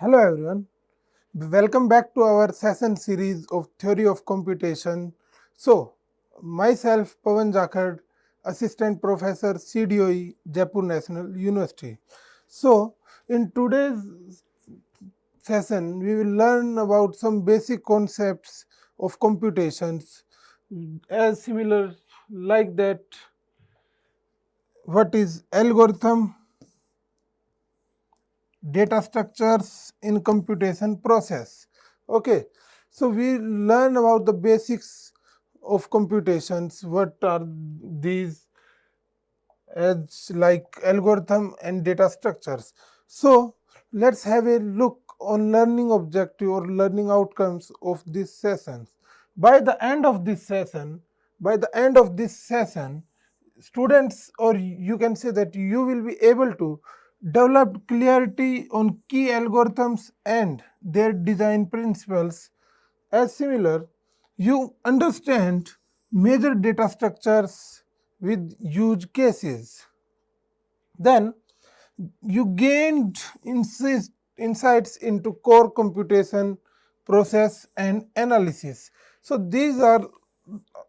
Hello everyone, welcome back to our session series of Theory of Computation. So, myself Pawan Jakhad, Assistant Professor CDOE, Jaipur National University. So, in today's session, we will learn about some basic concepts of computations as similar like that. What is algorithm? Data structures in computation process. Okay, so we learn about the basics of computations. What are these as like algorithm and data structures? So let's have a look on learning objective or learning outcomes of these sessions. By the end of this session, students, or you can say that you will be able to develop clarity on key algorithms and their design principles. As similar, you understand major data structures with use cases. Then you gained insights into core computation, process and analysis. So these are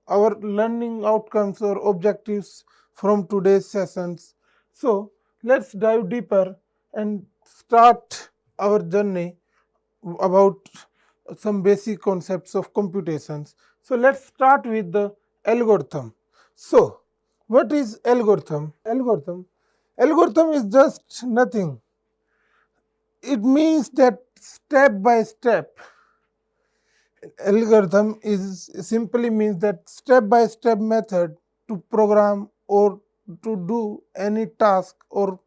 our learning outcomes or objectives from today's sessions. So let's dive deeper and start our journey about some basic concepts of computations. So let's start with the algorithm. So what is algorithm? Algorithm is just nothing. It means that step by step. Algorithm is simply means that step by step method to program or to do any task or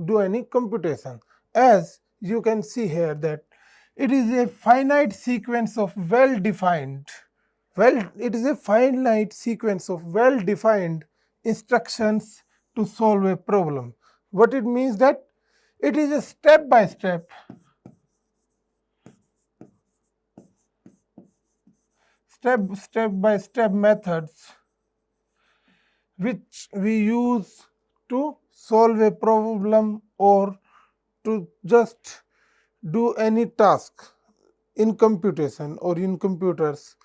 do any computation. As you can see here that it is a finite sequence of well-defined instructions to solve a problem. What it means that it is a step by step methods which we use to solve a problem or to just do any task in computation or in computers.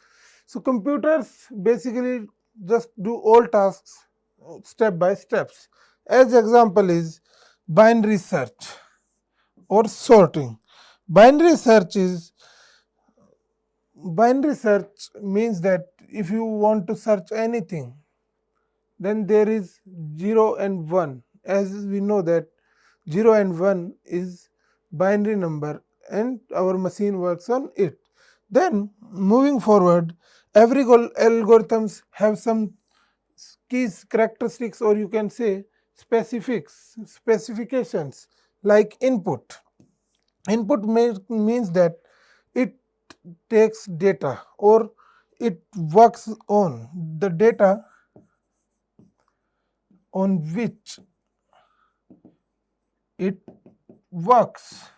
So computers basically just do all tasks step by steps. As example is binary search or sorting. Binary search means that if you want to search anything, then there is 0 and 1. As we know that 0 and 1 is binary number and our machine works on it. Then moving forward, every algorithms have some keys, characteristics, or you can say specifications like input. Input means that it takes data or it works on the data on which it works.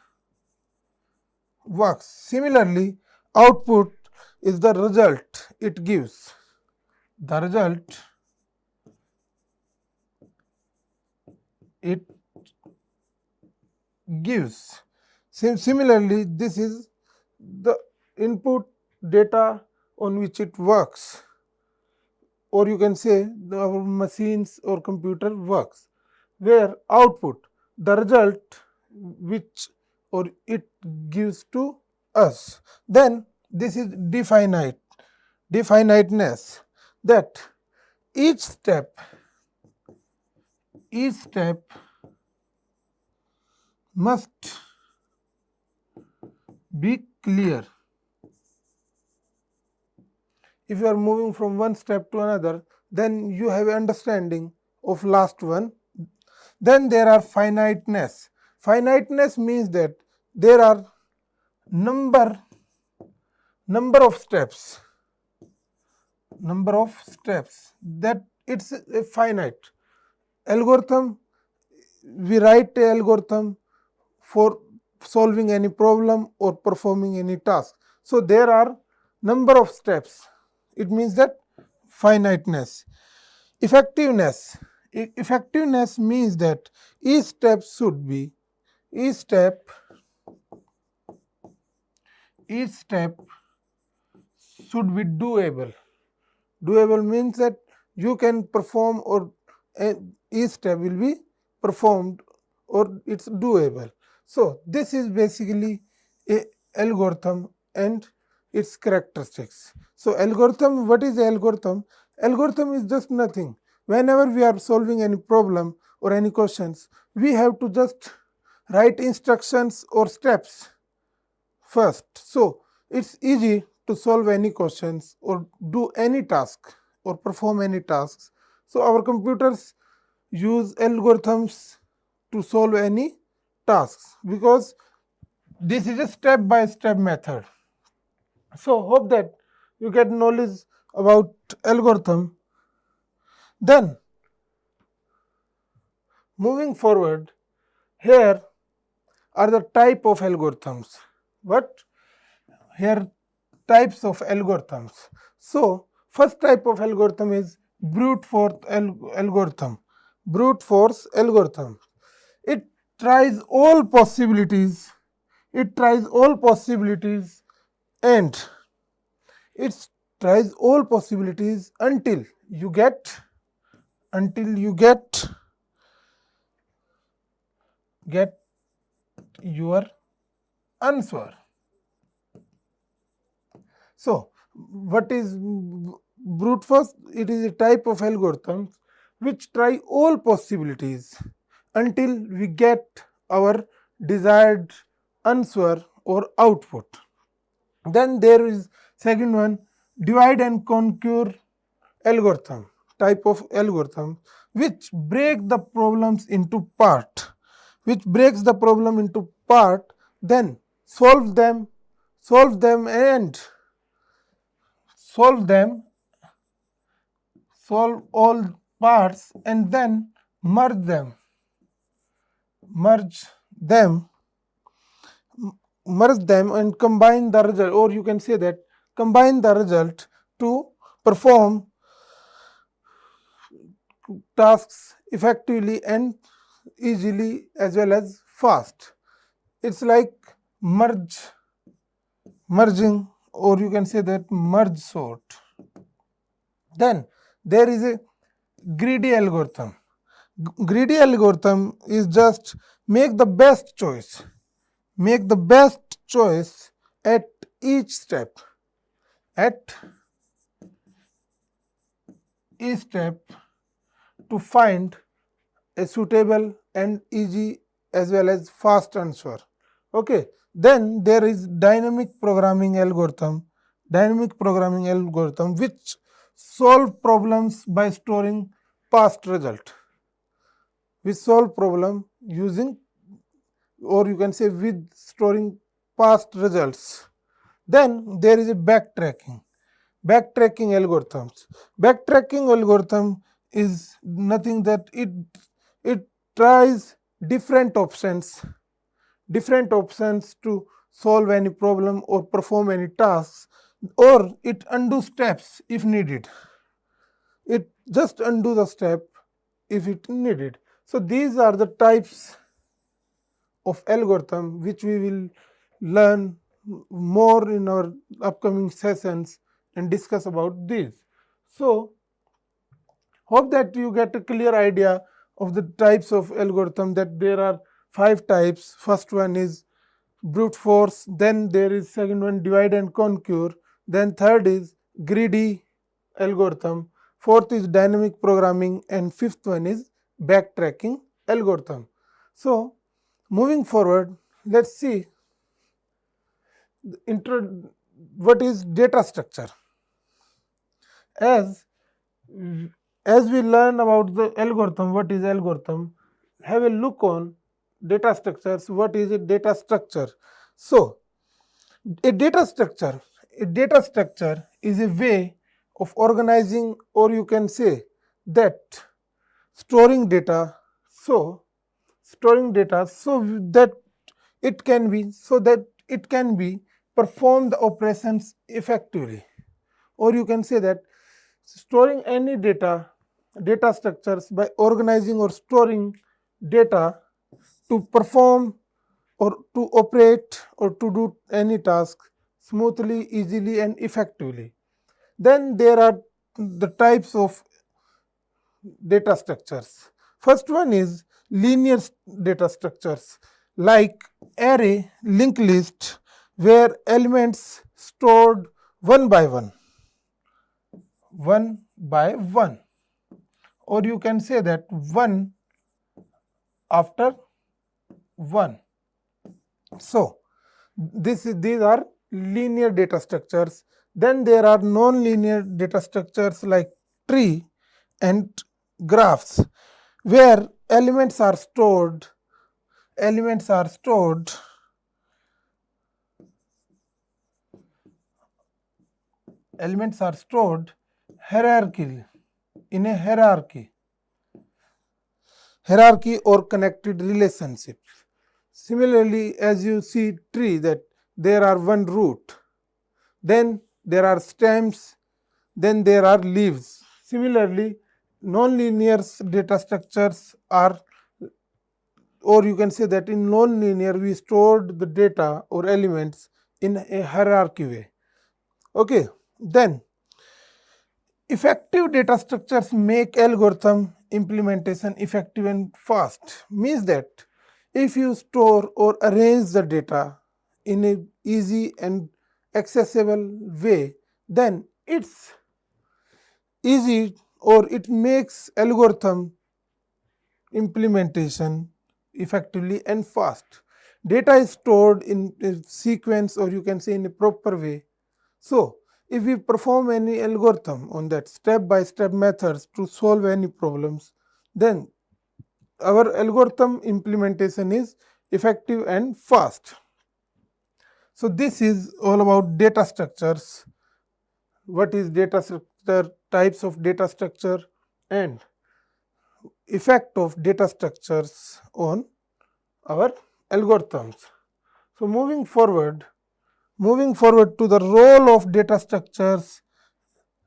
Similarly, output is the result it gives. The result it gives. Similarly, this is the input data on which it works, or you can say our machines or computer works, where output, the result which or it gives to us. Then this is definiteness, that each step must be clear. If you are moving from one step to another, then you have understanding of last one. Then there are finiteness. Finiteness means that there are number of steps that it's a finite algorithm. We write a algorithm for solving any problem or performing any task. So there are number of steps. It means that finiteness. Effectiveness means that each step each step should be doable. Doable means that you can perform, or each step will be performed, or it's doable. So this is basically a algorithm and its characteristics. So algorithm, what is the algorithm? Algorithm is just nothing. Whenever we are solving any problem or any questions, we have to just write instructions or steps first. So it's easy to solve any questions or do any task or perform any tasks. So our computers use algorithms to solve any tasks, because this is a step by step method. So hope that you get knowledge about algorithm. Then moving forward, here are the type of algorithms. What? Here types of algorithms. So first type of algorithm is brute force algorithm. Brute force algorithm. It tries all possibilities. It tries all possibilities and it tries all possibilities until you get your answer. So what is brute force? It is a type of algorithm which try all possibilities until we get our desired answer or output. Then there is second one, divide and conquer algorithm, type of algorithm which break the problems into part, which breaks the problem into part, then solve them and solve all parts and then merge them and combine the result, or you can say that combine the result to perform tasks effectively and easily as well as fast. It's like merging, or you can say that merge sort. Then there is a greedy algorithm. Greedy algorithm is just make the best choice at each step to find a suitable and easy as well as fast answer. Okay. Then there is dynamic programming algorithm which solve problems by storing past result. We solve problem using, or you can say with storing past results. Then there is a backtracking algorithms. Backtracking algorithm is nothing that it tries different options to solve any problem or perform any tasks, or it undo steps if needed. It just undo the step if it needed. So these are the types of algorithm which we will learn more in our upcoming sessions and discuss about these. So hope that you get a clear idea of the types of algorithm, that there are 5 types. First one is brute force, then there is second one divide and conquer, then third is greedy algorithm, fourth is dynamic programming, and fifth one is backtracking algorithm. So moving forward, let's see what is data structure. As we learn about the algorithm, what is algorithm, have a look on data structures. What is a data structure? So a data structure is a way of organizing, or you can say that storing data so that it can be perform the operations effectively, or you can say that storing any data structures by organizing or storing data to perform or to operate or to do any task smoothly, easily and effectively. Then there are the types of data structures. First one is linear data structures like array, linked list, where elements stored one by one, or you can say that one after one. So these are linear data structures. Then there are non-linear data structures like tree and graphs, where elements are stored hierarchy in a hierarchy or connected relationships. Similarly, as you see tree, that there are one root, then there are stems, then there are leaves. Similarly, non-linear data structures are, or you can say that in non-linear we stored the data or elements in a hierarchy way. Okay, then effective data structures make algorithm implementation effective and fast. Means that if you store or arrange the data in an easy and accessible way, then it's easy, or it makes algorithm implementation effectively and fast. Data is stored in a sequence, or you can say in a proper way. So if we perform any algorithm on that step-by-step methods to solve any problems, then our algorithm implementation is effective and fast. So this is all about data structures. What is data structure, types of data structure, and effect of data structures on our algorithms. So moving forward to the role of data structures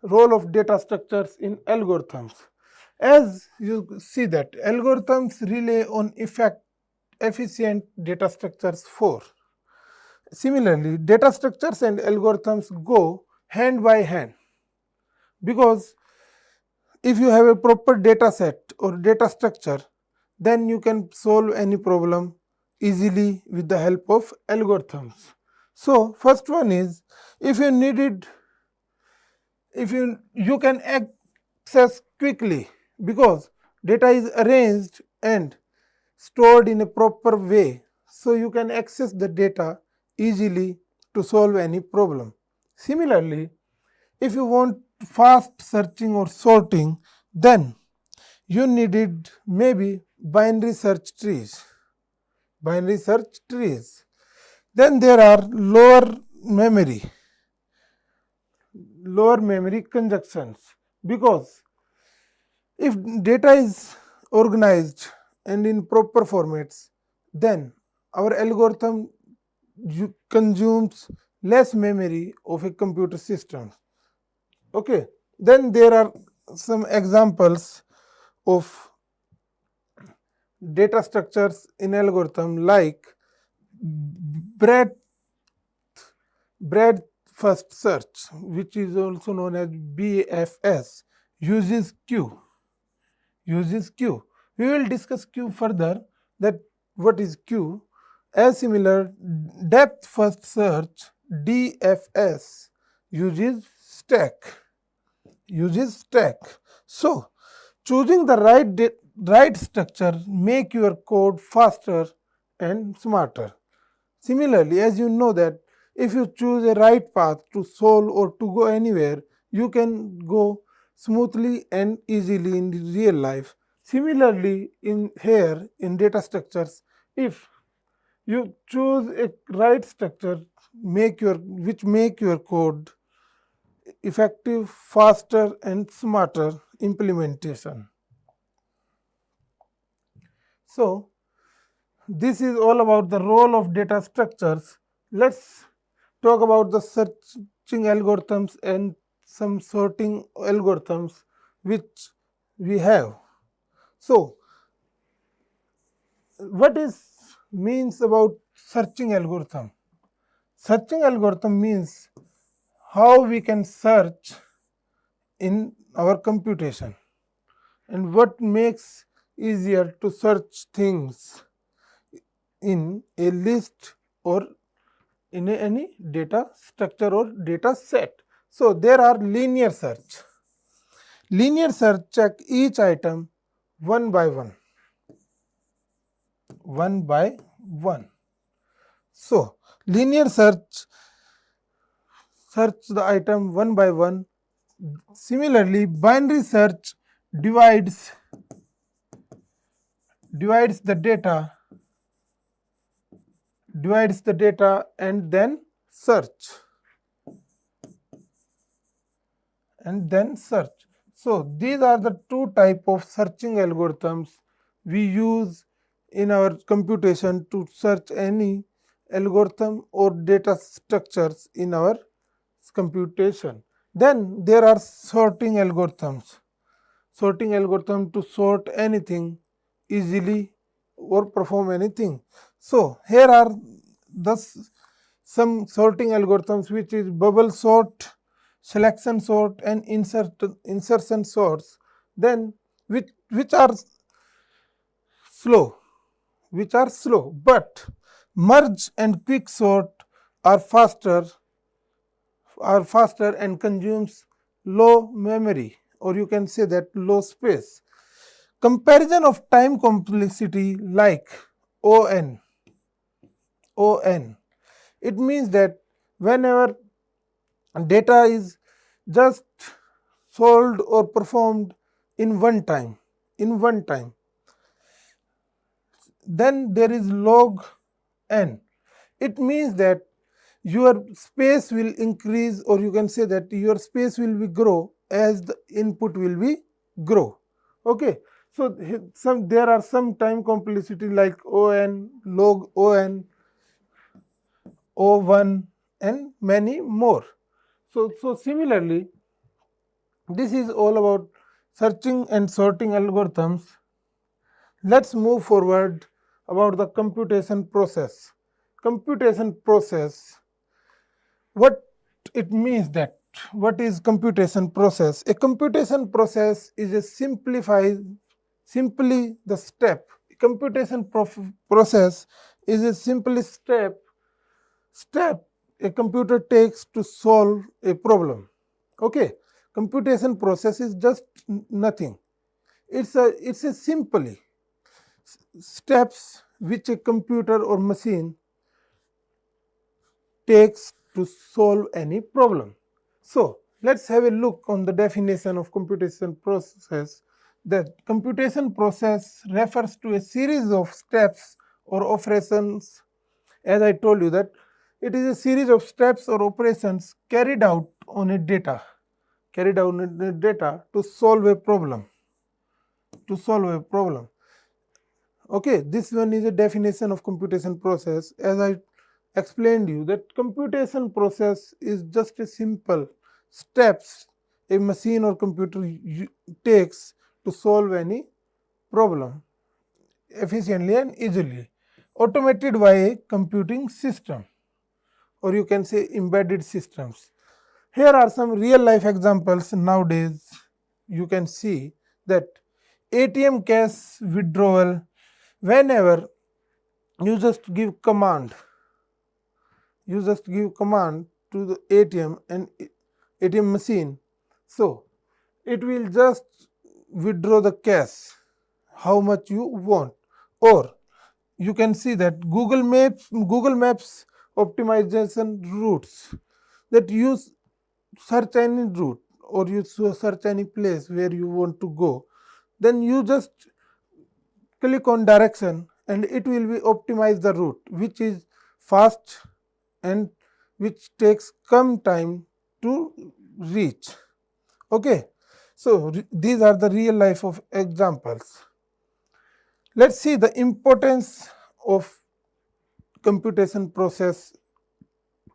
in algorithms. As you see that algorithms rely on efficient data structures for. Similarly, data structures and algorithms go hand by hand, because if you have a proper data set or data structure, then you can solve any problem easily with the help of algorithms. So first one is, if you can access quickly, because data is arranged and stored in a proper way, so you can access the data easily to solve any problem. Similarly, if you want fast searching or sorting, then you needed maybe binary search trees. Then there are lower memory conjunctions, because if data is organized and in proper formats, then our algorithm consumes less memory of a computer system. Okay, then there are some examples of data structures in algorithm like breadth first search, which is also known as BFS, uses Q. We will discuss Q further, that what is Q. As similar, depth first search, DFS, uses stack. So choosing the right structure make your code faster and smarter. Similarly, as you know that if you choose a right path to solve or to go anywhere, you can go smoothly and easily in real life. Similarly, in data structures, if you choose a right structure, which make your code effective, faster and smarter implementation. So this is all about the role of data structures. Let's talk about the searching algorithms and some sorting algorithms which we have. So what is means about searching algorithm? Searching algorithm means how we can search in our computation and what makes easier to search things in a list or in any data structure or data set. So there are linear search. Linear search check each item one by one. So linear search the item one by one. Similarly, binary search divides the data and then search. So these are the two type of searching algorithms we use in our computation to search any algorithm or data structures in our computation. Then there are sorting algorithms. Sorting algorithm to sort anything easily or perform anything. So here are some sorting algorithms, which is bubble sort, selection sort, and insertion sorts. Then which are slow, but merge and quick sort are faster and consumes low memory, or you can say that low space. Comparison of time complexity like ON. It means that whenever data is just solved or performed in one time, then there is log n. It means that your space will increase, or you can say that your space will be grow as the input will be grow. Okay, so there are some time complexity like ON, log ON, O1, and many more. So similarly, this is all about searching and sorting algorithms. Let's move forward about the computation process. What it means that, what is computation process? A computation process is a simply the step. Computation process is a simple step a computer takes to solve a problem. Okay, computation process is just nothing. It's a simply steps which a computer or machine takes to solve any problem. So let's have a look on the definition of computation process. That computation process refers to a series of steps or operations. As I told you, that it is a series of steps or operations carried out on a data to solve a problem. Okay, this one is a definition of computation process. As I explained you, that computation process is just a simple steps a machine or computer takes to solve any problem efficiently and easily, automated by a computing system, or you can say embedded systems. Here are some real life examples. Nowadays you can see that ATM cash withdrawal, whenever you just give command to the ATM and ATM machine, so it will just withdraw the cash how much you want. Or you can see that Google Maps optimization routes, that you search any route or you search any place where you want to go, then you just click on direction and it will be optimize the route, which is fast and which takes some time to reach. Okay, so these are the real life of examples. Let's see the importance of computation process.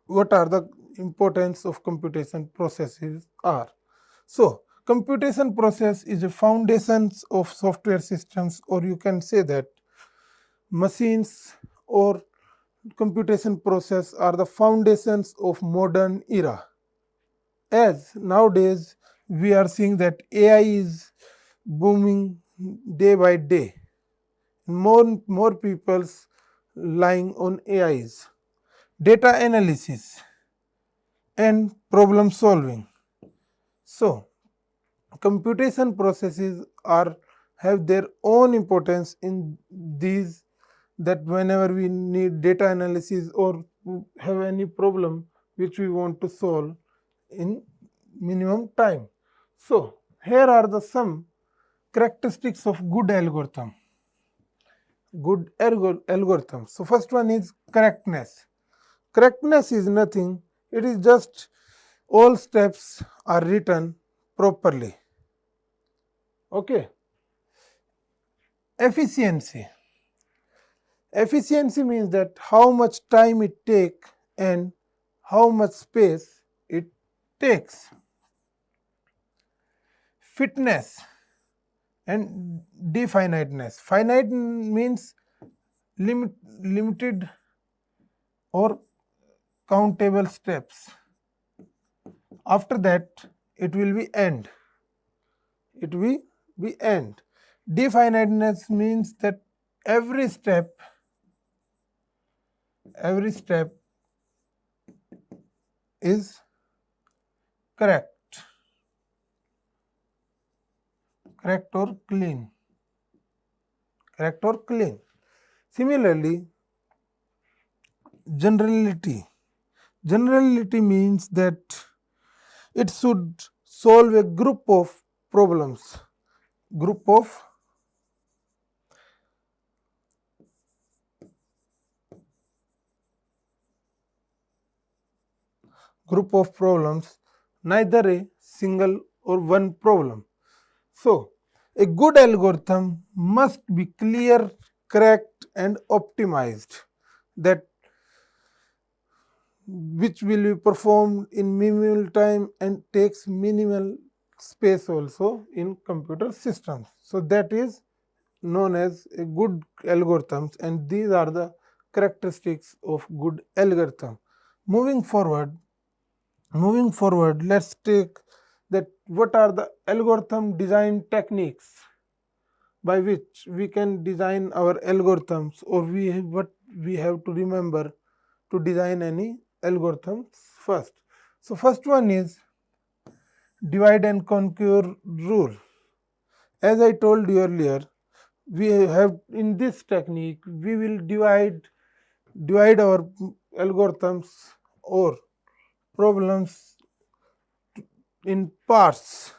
What are the importance of computation processes are? So computation process is a foundation of software systems, or you can say that machines or computation process are the foundations of modern era. As nowadays we are seeing that AI is booming day by day. More people's relying on AIs, data analysis and problem solving. So computation processes have their own importance in these, that whenever we need data analysis or have any problem which we want to solve in minimum time. So here are the some characteristics of good algorithm. Algorithm. So first one is correctness. Correctness is nothing, it is just all steps are written properly. Okay. Efficiency. Efficiency means that how much time it takes and how much space it takes. Fitness and definiteness. Finite means limited or countable steps. After that it will be end. It will be end. Definiteness means that every step is correct or clean. Similarly, generality. Generality means that it should solve a group of problems. Group of problems, neither a single or one problem. So a good algorithm must be clear, correct and optimized, that which will be performed in minimal time and takes minimal space also in computer systems. So that is known as a good algorithms, and these are the characteristics of good algorithm. Moving forward, let's take that what are the algorithm design techniques by which we can design our algorithms, or what we have to remember to design any algorithms first. So first one is divide and conquer rule. As I told you earlier, we have in this technique we will divide our algorithms or problems in parts.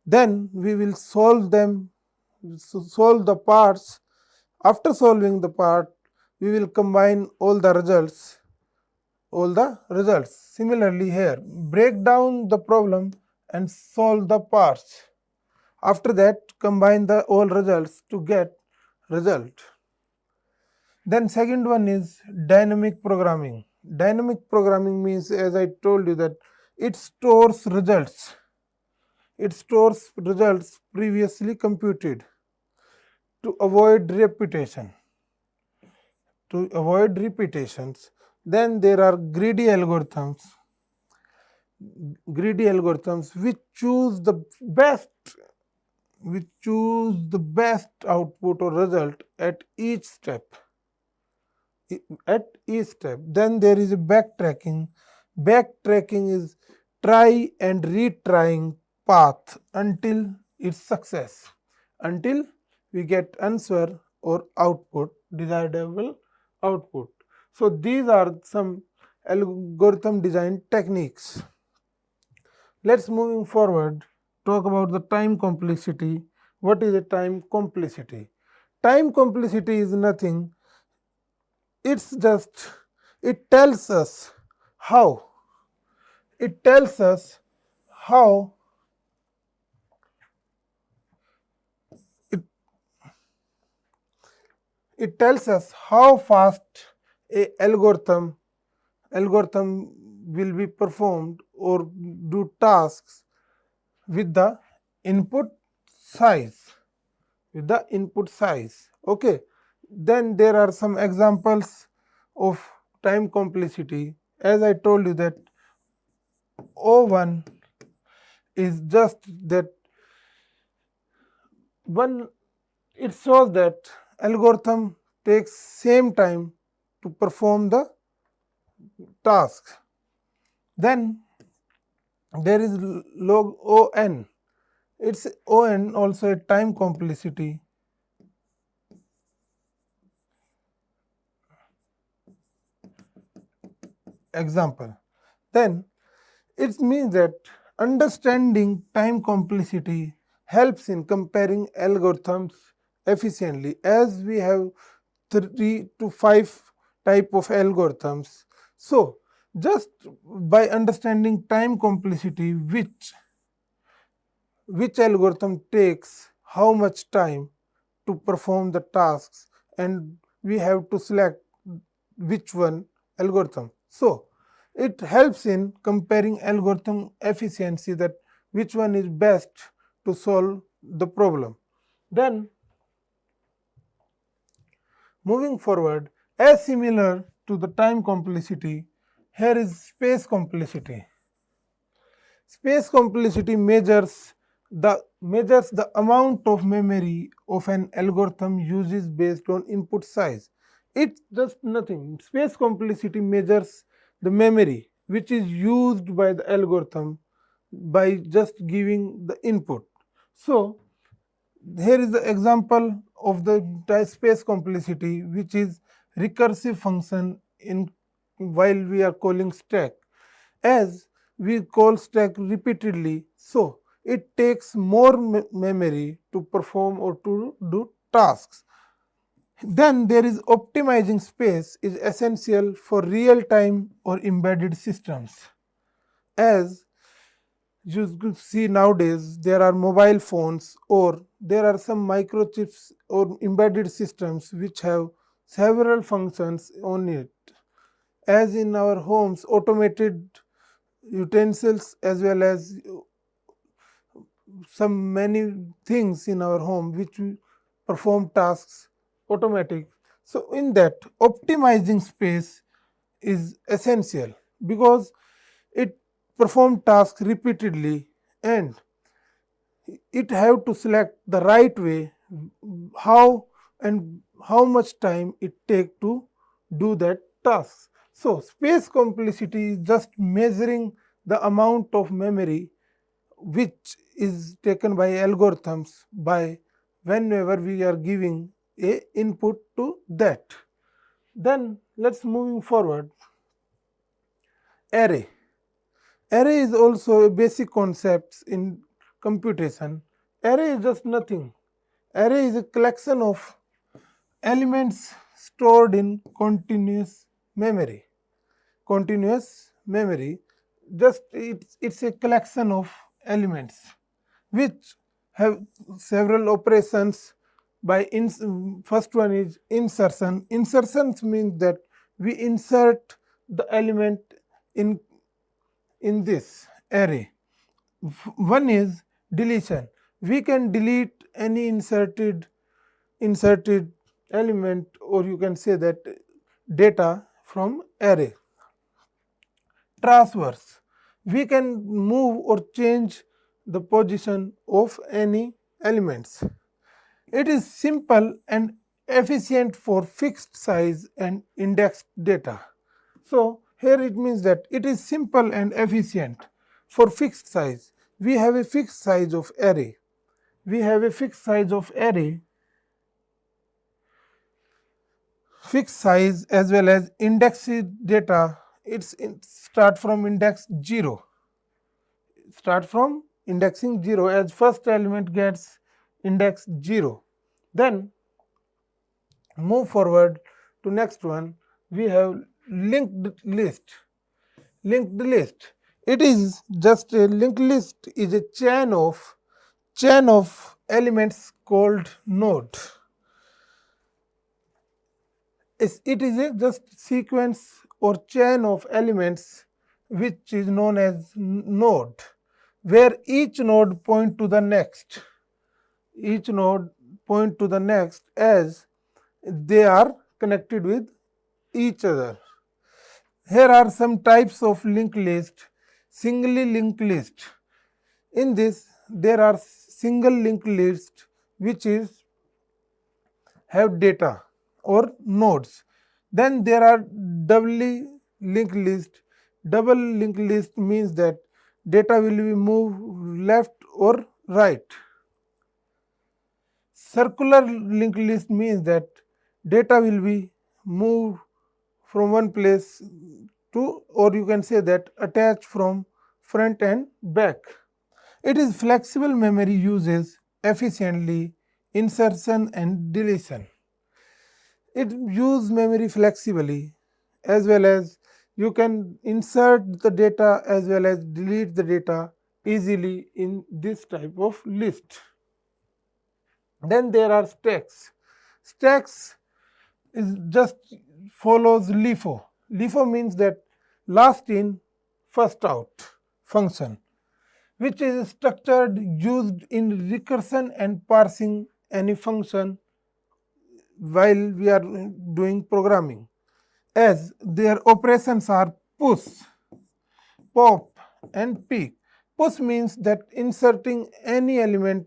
Then we will solve the parts. After solving the part, we will combine all the results. Similarly here, break down the problem and solve the parts. After that, combine the all results to get result. Then second one is dynamic programming. Dynamic programming means, as I told you, that it stores results. It stores results previously computed to avoid repetitions. Then there are greedy algorithms which choose the best output or result at each step. Then there is a backtracking. Backtracking is try and retrying path until its success, until we get answer or output, desirable output. So these are some algorithm design techniques. Let's moving forward talk about the time complexity. What is a time complexity? Time complexity is nothing. It's just, it tells us how it tells us how fast a algorithm will be performed or do tasks with the input size. Okay, then there are some examples of time complexity, as I told you that O1 is just that one, it shows that algorithm takes same time to perform the task. Then there is log On. It's On also a time complexity. Example. Then it means that understanding time complexity helps in comparing algorithms efficiently, as we have 3 to 5 type of algorithms. So just by understanding time complexity, which algorithm takes how much time to perform the tasks, and we have to select which one algorithm. So it helps in comparing algorithm efficiency, that which one is best to solve the problem. Then moving forward, as similar to the time complexity, here is space complexity. Space complexity measures the amount of memory of an algorithm uses based on input size. It's just nothing. Space complexity measures the memory which is used by the algorithm by just giving the input. So here is the example of the space complexity, which is recursive function in while we are calling stack. As we call stack repeatedly, so it takes more memory to perform or to do tasks. Then there is optimizing space is essential for real-time or embedded systems. As you could see nowadays, there are mobile phones or there are some microchips or embedded systems which have several functions on it. As in our homes, automated utensils as well as some many things in our home which we perform tasks automatic. So in that, optimizing space is essential because it perform tasks repeatedly and it have to select the right way how and how much time it take to do that task. So space complexity is just measuring the amount of memory which is taken by algorithms by whenever we are giving a input to that. Then let's moving forward. Array. Array is also a basic concept in computation. Array is just nothing. Array is a collection of elements stored in continuous memory. Continuous memory, just it's a collection of elements which have several operations by first one is insertion. Insertions means that we insert the element in this array. One is deletion. We can delete any inserted element, or you can say that data from array. Transverse. We can move or change the position of any elements. It is simple and efficient for fixed size and indexed data. So here it means that it is simple and efficient for fixed size. We have a fixed size of array. We have a fixed size of array, fixed size as well as indexed data. It start from index 0. Start from indexing 0 as first element gets index 0. Then move forward to next one. We have linked list. Linked list. It is just a linked list is a chain of elements called node. It is a just sequence or chain of elements which is known as node, where each node point to the next. Each node point to the next as they are connected with each other. Here are some types of linked list. Singly linked list. In this, there are single linked list which is have data or nodes. Then there are doubly linked list. Double linked list means that data will be moved left or right. Circular linked list means that data will be moved from one place to, or you can say that attached from front and back. It is flexible memory uses efficiently insertion and deletion. It uses memory flexibly, as well as you can insert the data as well as delete the data easily in this type of list. Then there are stacks. Stacks is just follows LIFO. LIFO means that last in first out function, which is structured used in recursion and parsing any function while we are doing programming, as their operations are push, pop and peek. Push means that inserting any element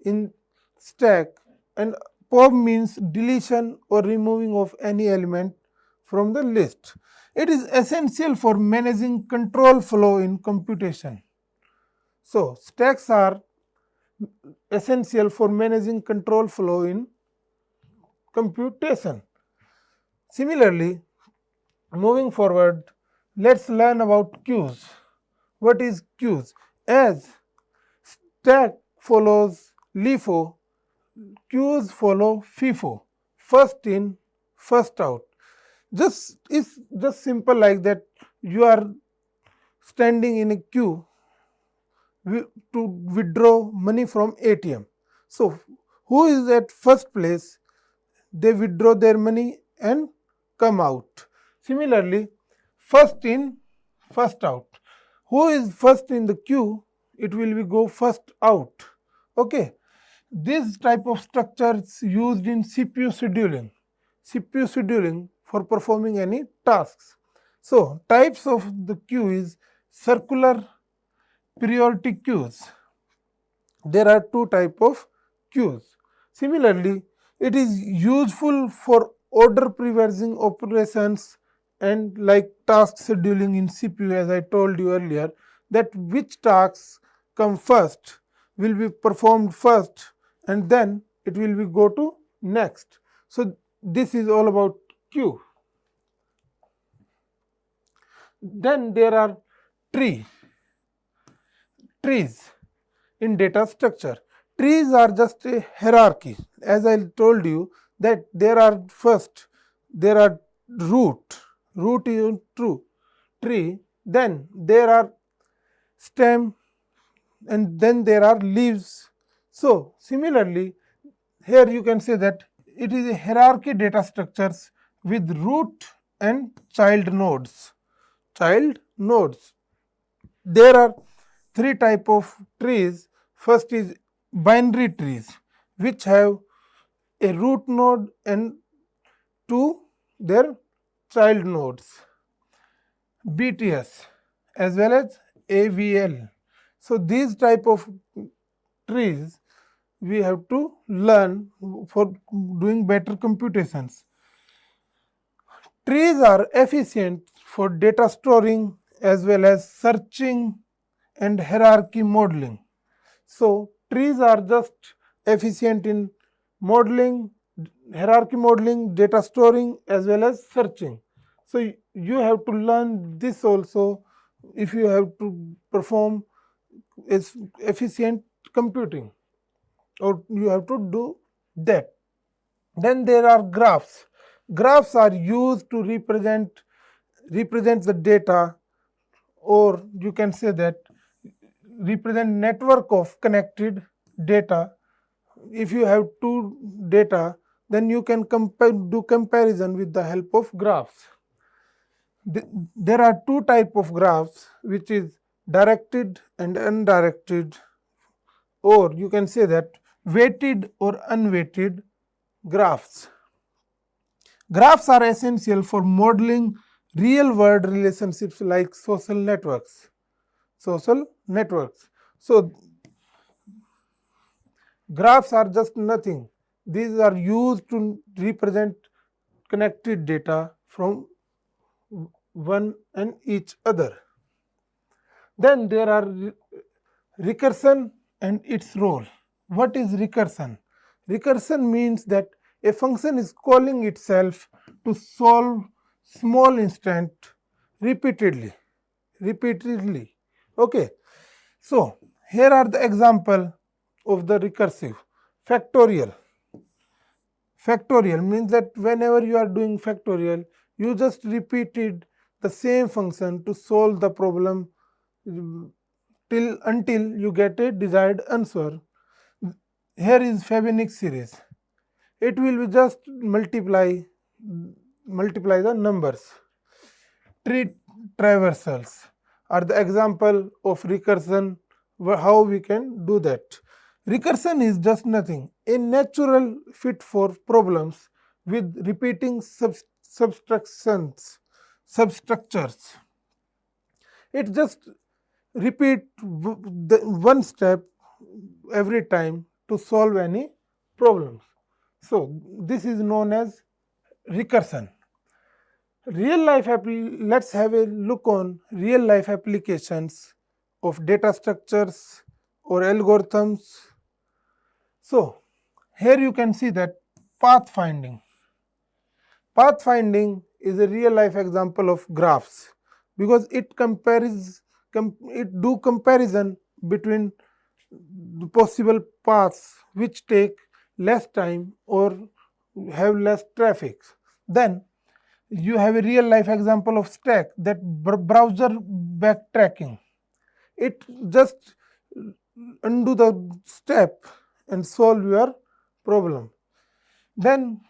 in stack, and pop means deletion or removing of any element from the list. It is essential for managing control flow in computation. So, stacks are essential for managing control flow in computation. Similarly, moving forward, let's learn about queues. What is queues? As stack follows LIFO, queues follow FIFO, first in, first out. It's just simple like that. You are standing in a queue to withdraw money from ATM. So, who is at first place? They withdraw their money and come out. Similarly, first in, first out. Who is first in the queue? It will be go first out. Okay. This type of structure is used in CPU scheduling. CPU scheduling for performing any tasks. So, types of the queue is circular, periodic queues. There are two types of queues. Similarly, it is useful for order preserving operations and like task scheduling in CPU, as I told you earlier, that which tasks come first will be performed first and then it will be go to next. So, this is all about queue. Then there are trees in data structure. Trees are just a hierarchy. As I told you that there are root is true tree, then there are stem and then there are leaves. So, similarly, here you can say that it is a hierarchy data structures with root and child nodes. There are three type of trees. First is binary trees, which have a root node and two their child nodes, BTS as well as AVL. So, these type of trees we have to learn for doing better computations. Trees are efficient for data storing as well as searching and hierarchy modeling. So, trees are just efficient in modeling, hierarchy modeling, data storing as well as searching. So, you have to learn this also if you have to perform efficient computing, or you have to do that. Then there are graphs. Graphs are used to represent the data, or you can say that represent network of connected data. If you have two data, then you can do comparison with the help of graphs. There are two types of graphs, which is directed and undirected, or you can say that weighted or unweighted graphs. Graphs are essential for modeling real-world relationships like social networks. So graphs are just nothing. These are used to represent connected data from one and each other. Then there are recursion and its role. What is recursion? Recursion means that a function is calling itself to solve small instant repeatedly. Okay. So here are the example of the recursive. Factorial. Factorial means that whenever you are doing factorial, you just repeated the same function to solve the problem until you get a desired answer. Here is Fibonacci series. It will be just multiply the numbers. Tree traversals are the example of recursion, how we can do that. Recursion is just nothing, a natural fit for problems with repeating substructures. It just repeat the one step every time to solve any problems. So this is known as recursion. Let's have a look on real life applications of data structures or algorithms. So here you can see that pathfinding. Pathfinding is a real life example of graphs because it do comparison between the possible paths which take less time or have less traffic. Then you have a real life example of stack, that browser backtracking. It just undo the step and solve your problem. Then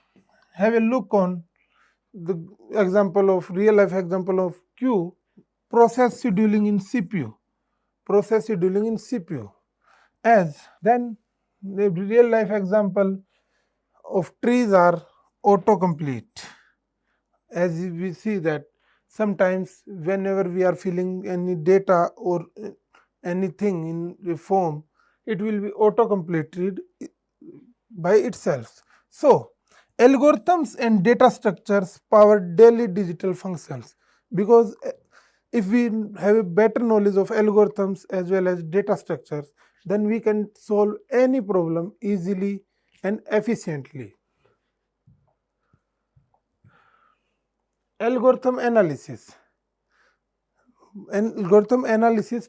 have a look on the real life example of queue, process scheduling in CPU. As then the real life example of trees are autocomplete. As we see that sometimes whenever we are filling any data or anything in a form, it will be autocompleted by itself. So algorithms and data structures power daily digital functions, because if we have a better knowledge of algorithms as well as data structures, then we can solve any problem easily and efficiently. Algorithm analysis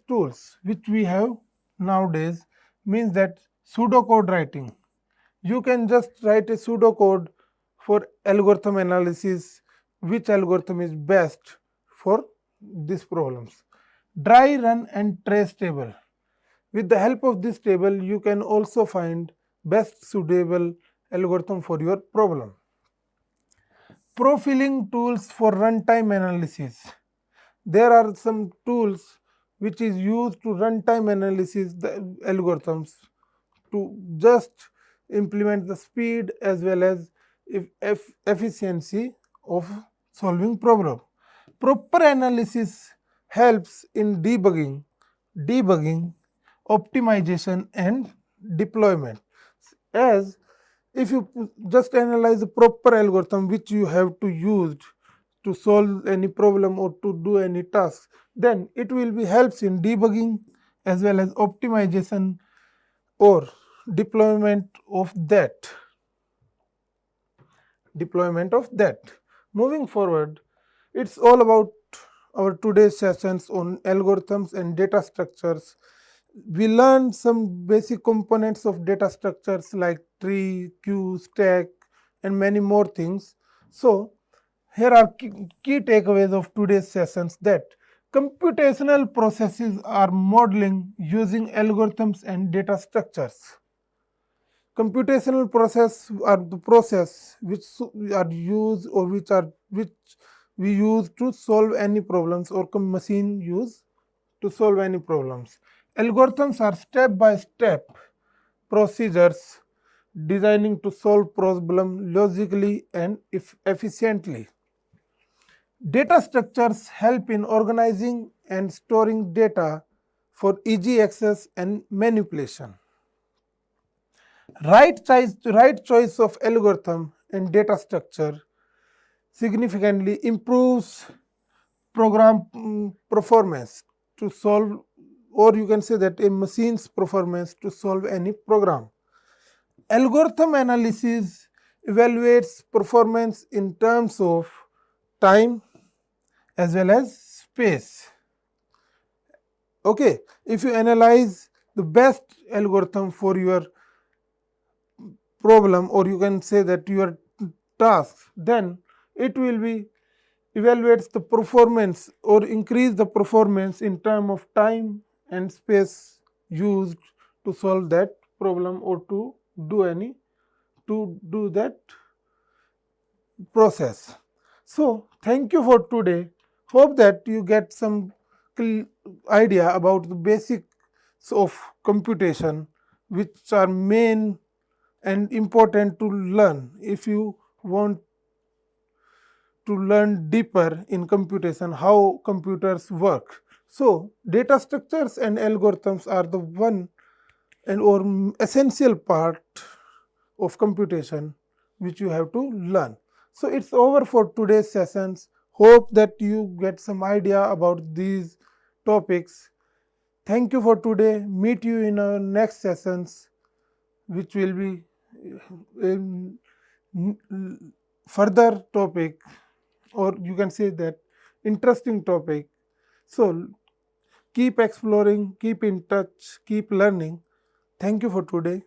tools which we have nowadays means that pseudocode writing. You can just write a pseudocode for algorithm analysis, which algorithm is best for these problems. Dry run and trace table. With the help of this table, you can also find best suitable algorithm for your problem. Profiling tools for runtime analysis. There are some tools which is used to runtime analysis the algorithms to just implement the speed as well as efficiency of solving problem. Proper analysis helps in debugging, optimization and deployment. As if you just analyze the proper algorithm which you have to use to solve any problem or to do any task, then it will be helps in debugging as well as optimization or deployment of that. Moving forward, it's all about our today's sessions on algorithms and data structures. We learned some basic components of data structures like tree, queue, stack, and many more things. So here are key takeaways of today's sessions: that computational processes are modeling using algorithms and data structures. Computational process are the process which are used or which we use to solve any problems, or machine use to solve any problems. Algorithms are step-by-step procedures designing to solve problem logically and efficiently. Data structures help in organizing and storing data for easy access and manipulation. Right choice of algorithm and data structure significantly improves program performance to solve, or you can say that a machine's performance to solve any program. Algorithm analysis evaluates performance in terms of time as well as space. Okay, if you analyze the best algorithm for your problem, or you can say that your task, then it will be evaluates the performance or increase the performance in term of time and space used to solve that problem or to do that process. So thank you for today. Hope that you get some idea about the basics of computation, which are main and important to learn if you want to learn deeper in computation how computers work. So data structures and algorithms are the one and or essential part of computation which you have to learn. So it's over for today's sessions. Hope that you get some idea about these topics. Thank you for today. Meet you in our next sessions, which will be further topic, or you can say that interesting topic. So keep exploring, keep in touch, keep learning. Thank you for today.